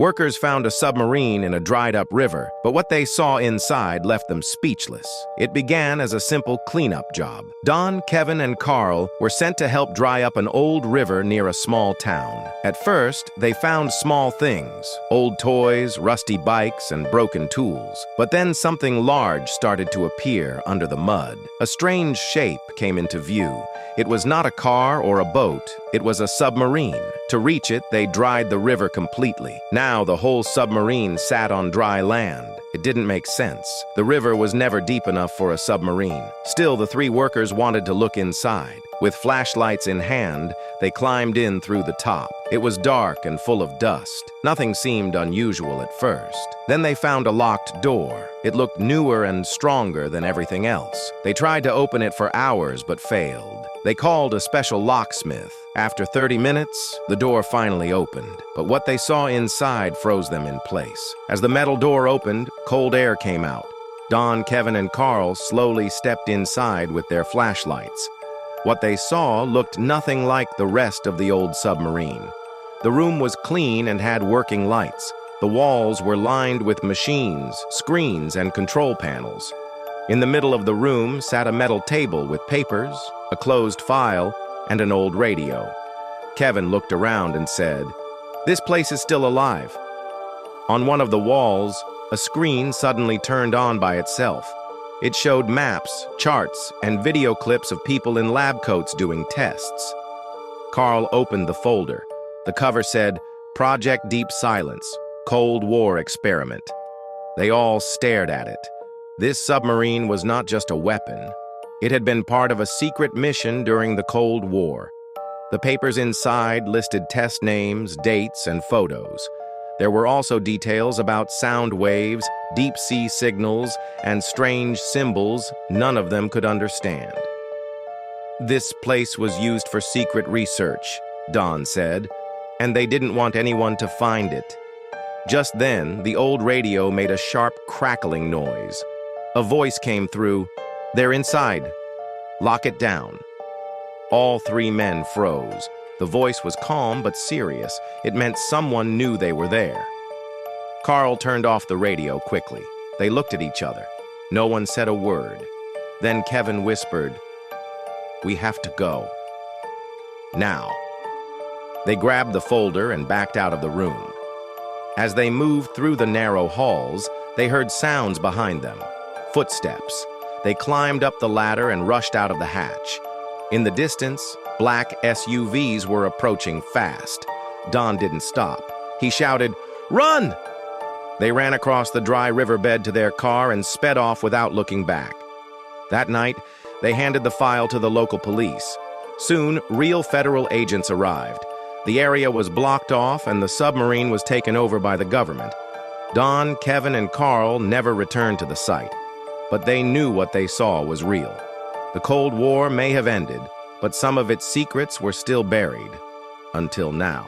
Workers found a submarine in a dried-up river, but what they saw inside left them speechless. It began as a simple cleanup job. Don, Kevin, and Carl were sent to help dry up an old river near a small town. At first, they found small things, old toys, rusty bikes, and broken tools. But then something large started to appear under the mud. A strange shape came into view. It was not a car or a boat, it was a submarine. To reach it, they dried the river completely. Now the whole submarine sat on dry land. It didn't make sense. The river was never deep enough for a submarine. Still, the three workers wanted to look inside. With flashlights in hand, they climbed in through the top. It was dark and full of dust. Nothing seemed unusual at first. Then they found a locked door. It looked newer and stronger than everything else. They tried to open it for hours but failed. They called a special locksmith. After 30 minutes, the door finally opened, but what they saw inside froze them in place. As the metal door opened, cold air came out. Don, Kevin, and Carl slowly stepped inside with their flashlights. What they saw looked nothing like the rest of the old submarine. The room was clean and had working lights. The walls were lined with machines, screens, and control panels. In the middle of the room sat a metal table with papers, a closed file, and an old radio. Kevin looked around and said, "This place is still alive." On one of the walls, a screen suddenly turned on by itself. It showed maps, charts, and video clips of people in lab coats doing tests. Carl opened the folder. The cover said, "Project Deep Silence, Cold War Experiment." They all stared at it. This submarine was not just a weapon. It had been part of a secret mission during the Cold War. The papers inside listed test names, dates, and photos. There were also details about sound waves, deep-sea signals, and strange symbols none of them could understand. "This place was used for secret research," Don said, "and they didn't want anyone to find it." Just then, the old radio made a sharp crackling noise. A voice came through, "They're inside. Lock it down." All three men froze. The voice was calm but serious. It meant someone knew they were there. Carl turned off the radio quickly. They looked at each other. No one said a word. Then Kevin whispered, "We have to go. Now." They grabbed the folder and backed out of the room. As they moved through the narrow halls, they heard sounds behind them. Footsteps. They climbed up the ladder and rushed out of the hatch. In the distance, black SUVs were approaching fast. Don didn't stop. He shouted, "Run!" They ran across the dry riverbed to their car and sped off without looking back. That night, they handed the file to the local police. Soon, real federal agents arrived. The area was blocked off and the submarine was taken over by the government. Don, Kevin, and Carl never returned to the site, but they knew what they saw was real. The Cold War may have ended, but some of its secrets were still buried, until now.